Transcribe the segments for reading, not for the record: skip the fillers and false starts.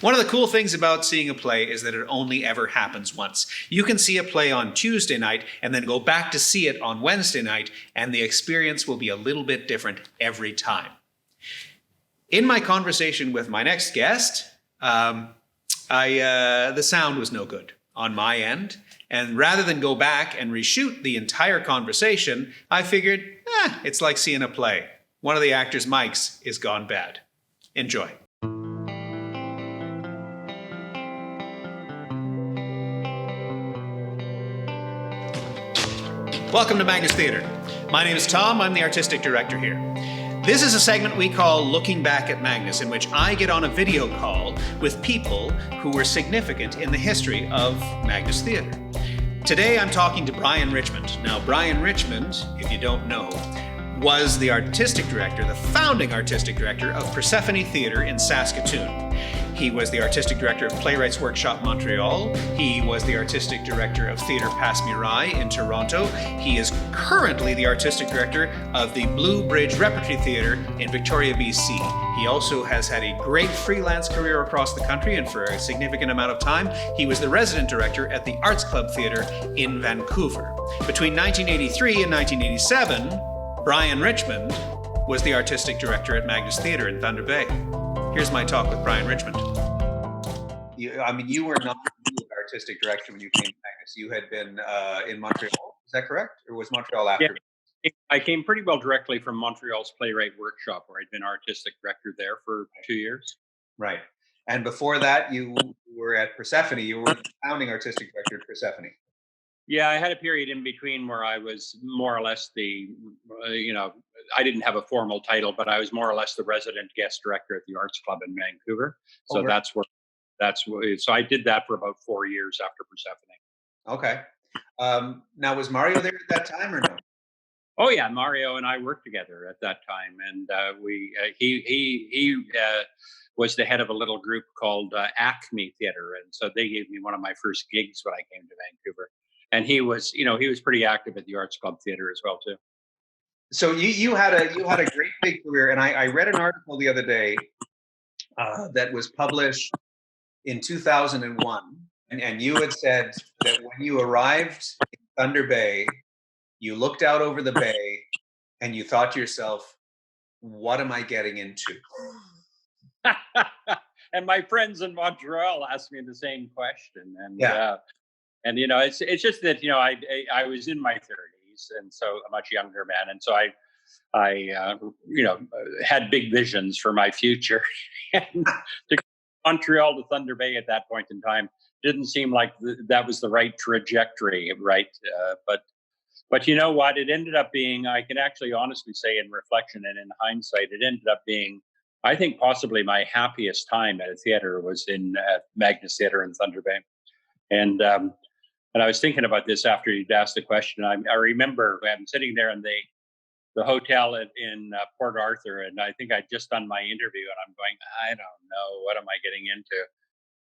One of the cool things about seeing a play is that it only ever happens once. You can see a play on Tuesday night and then go back to see it on Wednesday night, and the experience will be a little bit different every time. In my conversation with my next guest, the sound was no good on my end. And rather than go back and reshoot the entire conversation, I figured, it's like seeing a play. One of the actors' mics is gone bad. Enjoy. Welcome to Magnus Theatre. My name is Thom. I'm the Artistic Director here. This is a segment we call Looking Back at Magnus, in which I get on a video call with people who were significant in the history of Magnus Theatre. Today I'm talking to Brian Richmond. Now, Brian Richmond, if you don't know, was the artistic director, the founding artistic director of Persephone Theatre in Saskatoon. He was the artistic director of Playwrights Workshop Montreal. He was the artistic director of Theatre Passe Muraille in Toronto. He is currently the artistic director of the Blue Bridge Repertory Theatre in Victoria, BC. He also has had a great freelance career across the country, and for a significant amount of time, he was the resident director at the Arts Club Theatre in Vancouver. Between 1983 and 1987, Brian Richmond was the artistic director at Magnus Theatre in Thunder Bay. Here's my talk with Brian Richmond. You were not the artistic director when you came to Magnus. You had been in Montreal. Is that correct? Or was Montreal after? Yeah, I came pretty well directly from Montreal's Playwright Workshop, where I'd been artistic director there for 2 years. Right. And before that, you were at Persephone. You were the founding artistic director at Persephone. Yeah, I had a period in between where I was more or less I didn't have a formal title, but I was more or less the resident guest director at the Arts Club in Vancouver. So so I did that for about 4 years after Persephone. Okay. Now, was Mario there at that time or no? Oh yeah, Mario and I worked together at that time, and he was the head of a little group called Acme Theatre, and so they gave me one of my first gigs when I came to Vancouver. And he was pretty active at the Arts Club Theatre as well too. So you had a great big career, and I read an article the other day that was published in 2001, and you had said that when you arrived in Thunder Bay, you looked out over the bay and you thought to yourself, "What am I getting into?" And my friends in Montreal asked me the same question, and yeah. And it's just that I was in my 30s, and so a much younger man, and so I had big visions for my future. And to Montreal to Thunder Bay at that point in time didn't seem like that was the right trajectory, right? But you know what? It ended up being, I can actually honestly say in reflection and in hindsight, it ended up being, I think, possibly my happiest time at a theater was at Magnus Theatre in Thunder Bay. And I was thinking about this after you'd asked the question. I remember I'm sitting there in the hotel in Port Arthur, and I think I'd just done my interview, and I'm going, I don't know, what am I getting into?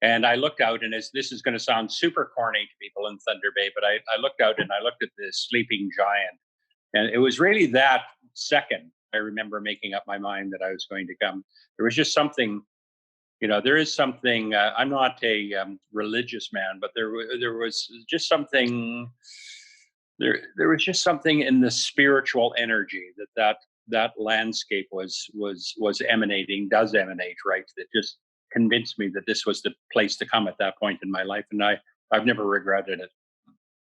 And I looked out, and this is going to sound super corny to people in Thunder Bay, but I looked out and I looked at this sleeping giant, and it was really that second I remember making up my mind that I was going to come. There was just something. There is something. I'm not a religious man, but there was just something. There was just something in the spiritual energy that landscape does emanate, right? That just convinced me that this was the place to come at that point in my life, and I've never regretted it.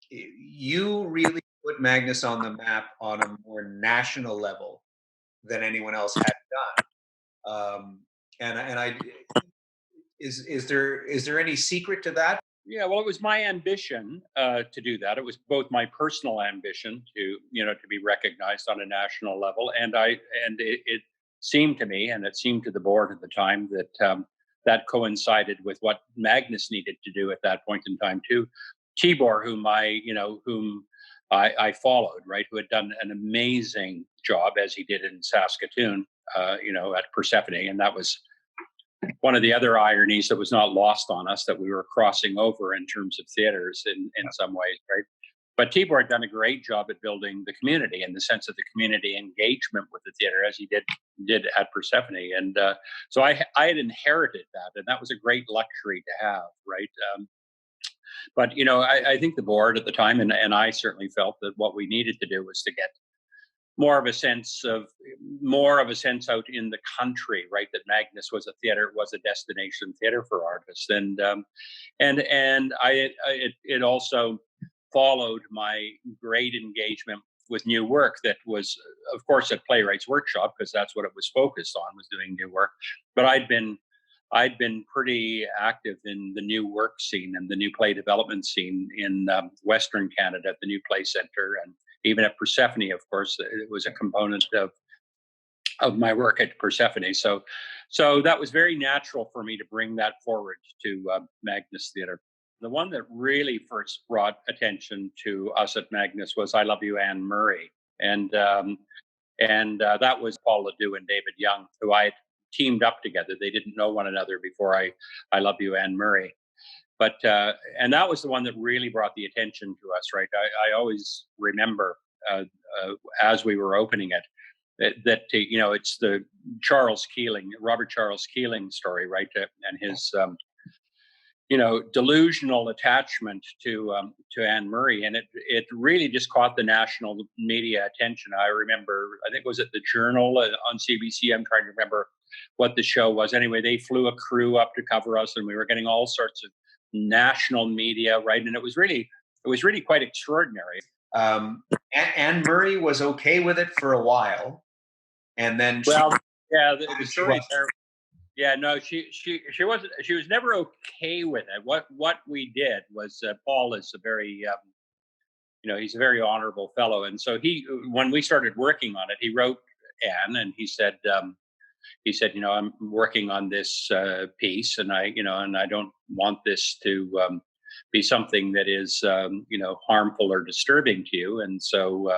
You really put Magnus on the map on a more national level than anyone else had done. Is there any secret to that? Yeah, well, it was my ambition to do that. It was both my personal ambition to be recognized on a national level, and it seemed to me, and it seemed to the board at the time, that that coincided with what Magnus needed to do at that point in time too. Tibor, whom I followed, right, who had done an amazing job as he did in Saskatoon, at Persephone, and that was one of the other ironies that was not lost on us, that we were crossing over in terms of theaters in some ways, right? But Tibor had done a great job at building the community, in the sense of the community engagement with the theater, as he did at Persephone. And so I had inherited that, and that was a great luxury to have, right? But I think the board at the time, and I certainly felt that what we needed to do was to get more of a sense out in the country, right? That Magnus was a theater, was a destination theater for artists, and it also followed my great engagement with new work that was, of course, at Playwrights Workshop, because that's what it was focused on, was doing new work. But I'd been pretty active in the new work scene and the new play development scene in Western Canada at the New Play Center, and even at Persephone, of course. It was a component of my work at Persephone. So that was very natural for me to bring that forward to Magnus Theatre. The one that really first brought attention to us at Magnus was I Love You, Anne Murray. And that was Paul Ledoux and David Young, who I had teamed up together. They didn't know one another before I Love You, Anne Murray. But and that was the one that really brought the attention to us, right? I always remember as we were opening it, that it's the Robert Charles Keeling story, right? And his delusional attachment to Anne Murray, and it really just caught the national media attention. I remember, I think it was at the Journal on CBC. I'm trying to remember what the show was. Anyway, they flew a crew up to cover us, and we were getting all sorts of national media, right? And it was really quite extraordinary. Anne Murray was okay with it for a while, and then the story there. Yeah, no, she wasn't. She was never okay with it. What we did was, Paul is a very, he's a very honorable fellow, and so when we started working on it, he wrote Anne, and he said, I'm working on this piece, and I don't want this to be something that is, harmful or disturbing to you, and so,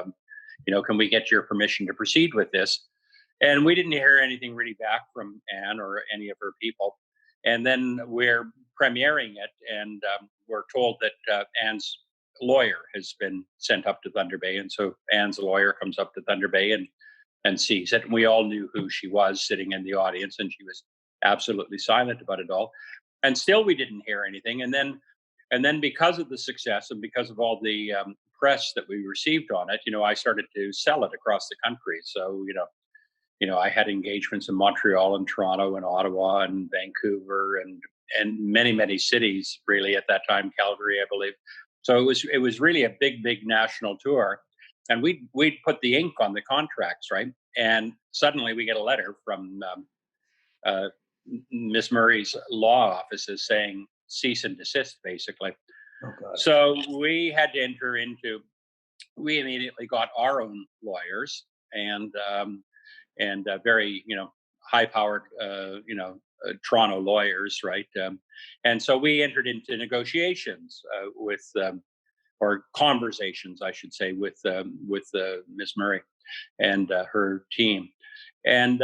can we get your permission to proceed with this? And we didn't hear anything really back from Anne or any of her people. And then we're premiering it, and we're told that Anne's lawyer has been sent up to Thunder Bay. And so Anne's lawyer comes up to Thunder Bay and sees it. And we all knew who she was sitting in the audience, and she was absolutely silent about it all. And still we didn't hear anything. And then because of the success and because of all the press that we received on it, I started to sell it across the country. So, I had engagements in Montreal and Toronto and Ottawa and Vancouver and many, many cities, really, at that time, Calgary, I believe. So it was really a big, big national tour. And we'd put the ink on the contracts, right? And suddenly we get a letter from Miss Murray's law offices saying cease and desist, basically. Oh, God. So we had to we immediately got our own lawyers and very, high-powered, Toronto lawyers, right? And so we entered into negotiations or conversations, I should say, with Miss Murray and her team. And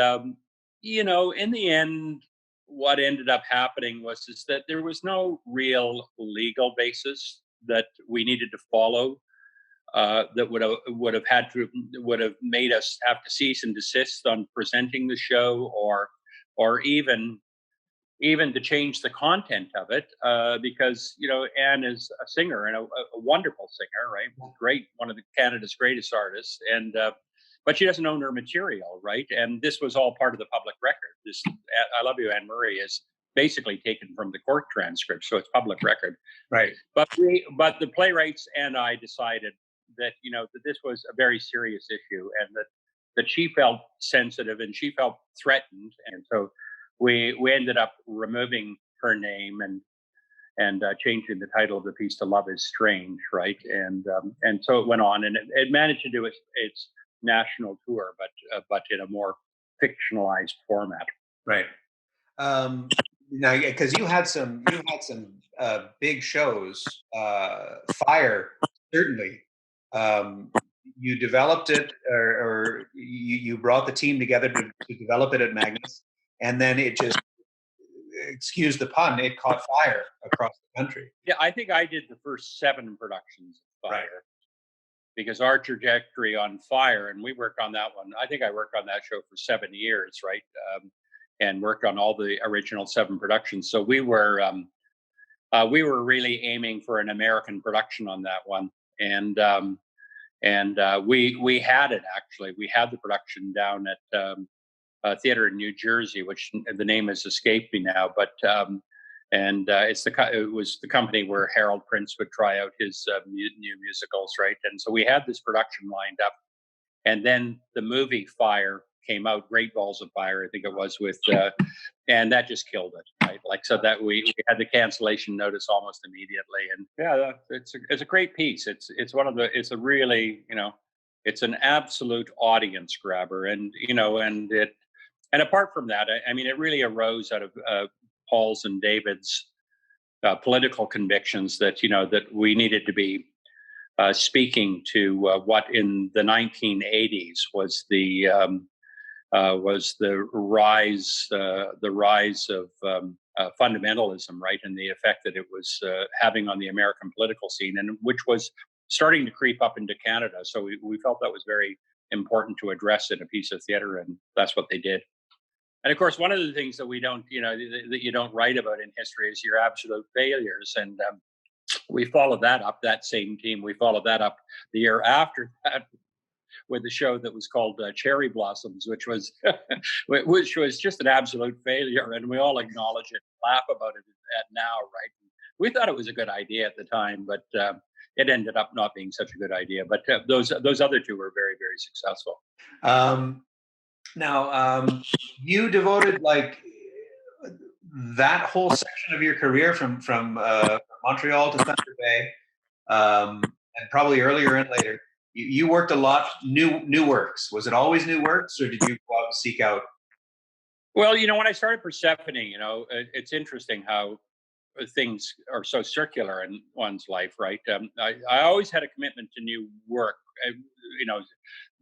in the end, what ended up happening was that there was no real legal basis that we needed to follow. That would have made us have to cease and desist on presenting the show, or even to change the content of it, because Anne is a singer and a wonderful singer, right? Great, one of Canada's greatest artists, and but she doesn't own her material, right? And this was all part of the public record. This "I Love You, Anne Murray" is basically taken from the court transcript, so it's public record, right? But the playwrights and I decided that that this was a very serious issue, and that she felt sensitive and she felt threatened, and so we ended up removing her name and changing the title of the piece to "Love Is Strange," right? And so it went on, and it managed to do its national tour, but in a more fictionalized format, right? Now, because you had some big shows, Fire, certainly. You developed it, or you brought the team together to develop it at Magnus, and then it just, excuse the pun, it caught fire across the country. Yeah, I think I did the first 7 productions of Fire. Right. because our trajectory on Fire, and we worked on that one. I think I worked on that show for 7 years, right? And worked on all the original 7 productions. So we were really aiming for an American production on that one, and we had it actually. We had the production down at a theater in New Jersey, which the name has escaped me now, but it was the company where Harold Prince would try out his new musicals, right? And so we had this production lined up, and then the movie Fire came out, Great Balls of Fire, I think it was, with and that just killed it, right? Like, so that we had the cancellation notice almost immediately. And yeah, it's a great piece. It's a really, it's an absolute audience grabber. And and apart from that, I mean, it really arose out of Paul's and David's political convictions that that we needed to be speaking to what in the 1980s was the rise of fundamentalism, right, and the effect that it was having on the American political scene, and which was starting to creep up into Canada. So we felt that was very important to address in a piece of theater, and that's what they did. And of course, one of the things that we don't, that you don't write about in history is your absolute failures. And we followed that up. That same team, we followed that up the year after that with a show that was called Cherry Blossoms, which was just an absolute failure, and we all acknowledge it, laugh about it at now, right? We thought it was a good idea at the time, but it ended up not being such a good idea. But those other two were very, very successful. Now, you devoted like that whole section of your career from Montreal to Thunder Bay, and probably earlier and later. You worked a lot new works. Was it always new works, or did you go out and seek out? Well, when I started Persephone, it's interesting how things are so circular in one's life, right? I always had a commitment to new work.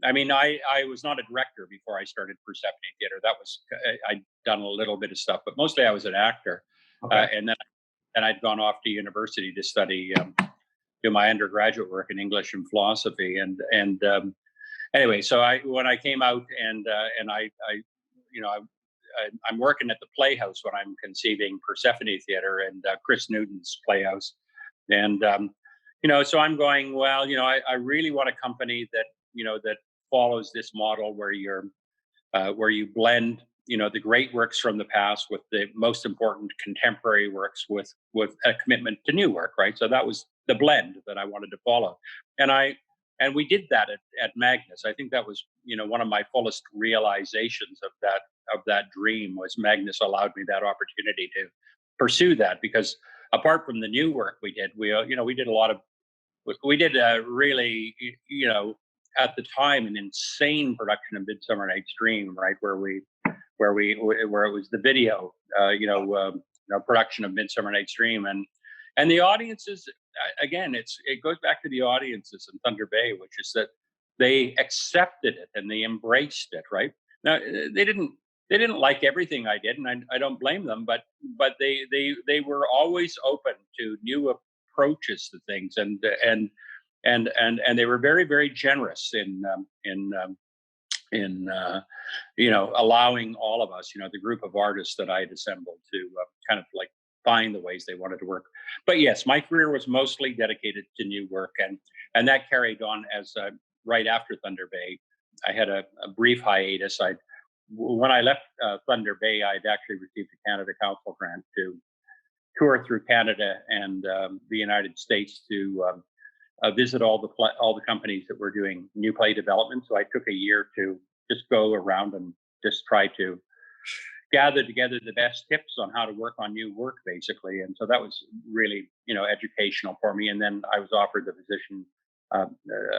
I mean, I was not a director before I started Persephone Theater. That was I'd done a little bit of stuff, but mostly I was an actor. Okay. And then I'd gone off to university to study, do my undergraduate work in English and philosophy. And anyway, so when I came out and I'm working at the Playhouse when I'm conceiving Persephone Theater and Chris Newton's Playhouse, and so I'm going, well, I really want a company that that follows this model where you blend the great works from the past with the most important contemporary works with a commitment to new work, right? So that was the blend that I wanted to follow, and we did that at Magnus. I think that was one of my fullest realizations of that dream was Magnus allowed me that opportunity to pursue that, because apart from the new work we did really at the time an insane production of Midsummer Night's Dream, right, where it was the video production of Midsummer Night's Dream, and the audiences, again, it goes back to the audiences in Thunder Bay, which is that they accepted it and they embraced it, right? Now they didn't like everything I did, and I don't blame them, but they were always open to new approaches to things, and they were very, very generous in allowing all of us, the group of artists that I had assembled, to kind of like find the ways they wanted to work. But yes, my career was mostly dedicated to new work, and that carried on as right after Thunder Bay. I had a brief hiatus. When I left Thunder Bay, I'd actually received a Canada Council grant to tour through Canada and the United States to visit all the companies that were doing new play development. So I took a year to just go around and just try to gather together the best tips on how to work on new work, basically. And so that was really, educational for me. And then I was offered the position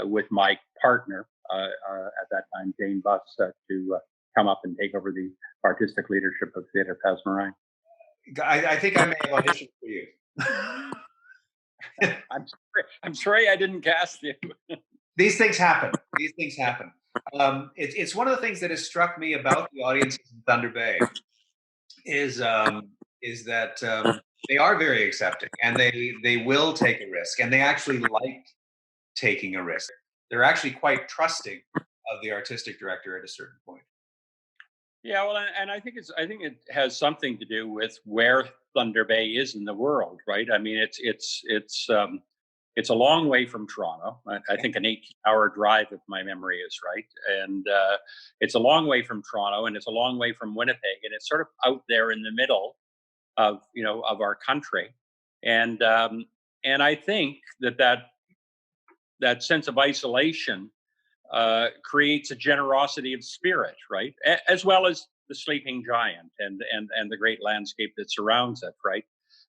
with my partner at that time, Jane Buss, to come up and take over the artistic leadership of Theatre Pasmarin. I think I may have auditioned for you. I'm sorry I didn't cast you. These things happen. It's one of the things that has struck me about the audiences in Thunder Bay is that they are very accepting, and they will take a risk, and they actually like taking a risk. they're actually quite trusting of the artistic director at a certain point. Yeah, well, and I think it has something to do with where Thunder Bay is in the world, right? I mean, it's a long way from Toronto. I think an 18-hour drive, if my memory is right, and it's a long way from Toronto, and it's a long way from Winnipeg, and it's sort of out there in the middle of of our country, and I think that sense of isolation creates a generosity of spirit, right? As well as the sleeping giant and the great landscape that surrounds it, right?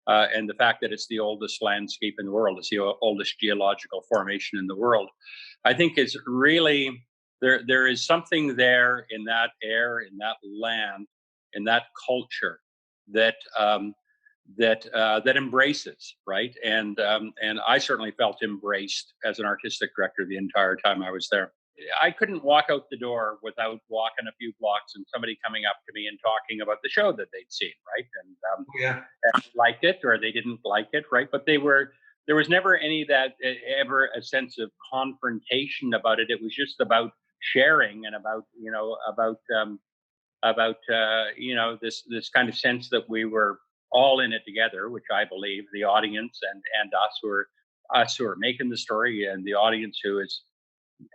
And the fact that it's the oldest landscape in the world, it's the oldest geological formation in the world, I think is really there. There is something there in that air, in that land, in that culture that that embraces, right? And I certainly felt embraced as an artistic director the entire time I was there. I couldn't walk out the door without walking a few blocks and somebody coming up to me and talking about the show that they'd seen, right? And liked it or they didn't like it, right? But there was never ever a sense of confrontation about it. It was just about sharing and about this kind of sense that we were all in it together, which I believe the audience and us who are making the story, and the audience who is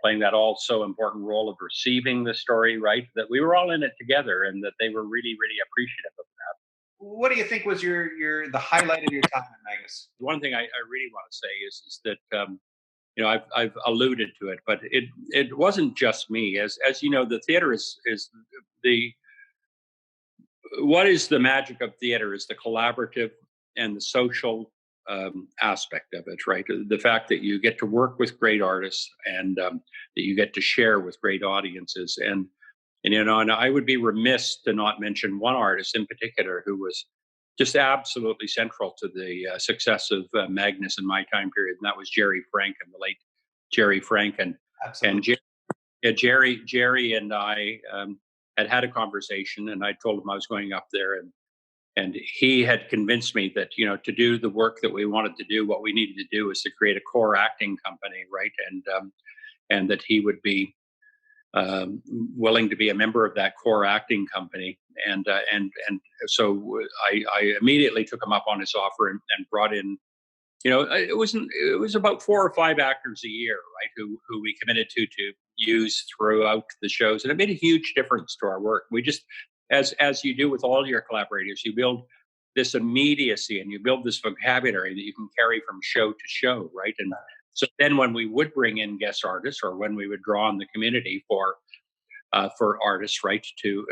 playing that all so important role of receiving the story, right? That we were all in it together, and that they were really, really appreciative of that. What do you think was the highlight of your time at Magnus? One thing I really want to say is that I've alluded to it, but it wasn't just me. As you know, the theater is the what is the magic of theater is the collaborative and the social aspect of it, right? The fact that you get to work with great artists and that you get to share with great audiences, and and I would be remiss to not mention one artist in particular who was just absolutely central to the success of Magnus in my time period, and that was Jerry Franken, the late Jerry Franken. Absolutely. And Jerry and I had a conversation, and I told him I was going up there, and he had convinced me that to do the work that we wanted to do, what we needed to do is to create a core acting company, right? And that he would be willing to be a member of that core acting company, and so I immediately took him up on his offer and brought in. It was about 4 or 5 actors a year, right? Who we committed to use throughout the shows, and it made a huge difference to our work. We just, as you do with all your collaborators, you build this immediacy and you build this vocabulary that you can carry from show to show, right? And so then when we would bring in guest artists, or when we would draw on the community for artists, right, to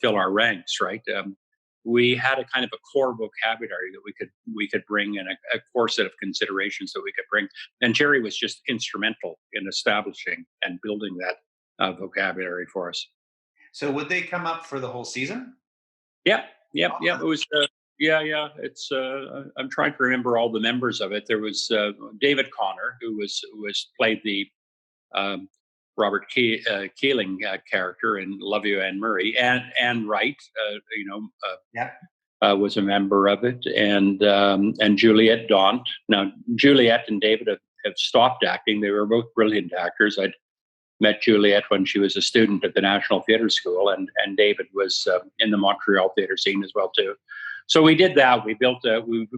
fill our ranks, right, we had a kind of a core vocabulary that we could bring, and a core set of considerations that we could bring. And Jerry was just instrumental in establishing and building that vocabulary for us. So would they come up for the whole season? Yeah. It was. It's. I'm trying to remember all the members of it. There was David Connor, who played the Robert Keeling character in Love You, Anne Murray, and Anne Wright, was a member of it, and Juliette Daunt. Now, Juliette and David have stopped acting. They were both brilliant actors. I'd met Juliette when she was a student at the National Theatre School, and David was in the Montreal theatre scene as well too. So we did that. We built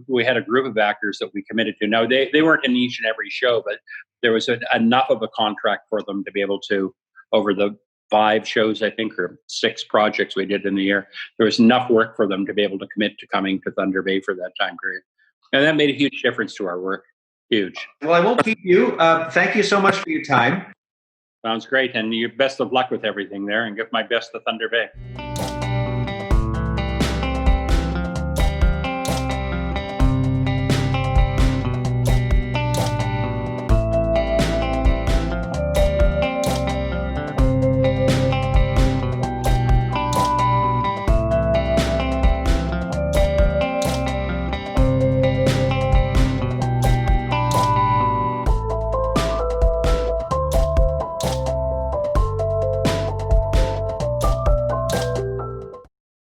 we had a group of actors that we committed to. Now they weren't in each and every show, but there was enough of a contract for them to be able to, over the 5 shows, I think, or 6 projects we did in the year, there was enough work for them to be able to commit to coming to Thunder Bay for that time period. And that made a huge difference to our work. Huge. Well, I won't keep you. Thank you so much for your time. Sounds great. And you best of luck with everything there, and give my best to Thunder Bay.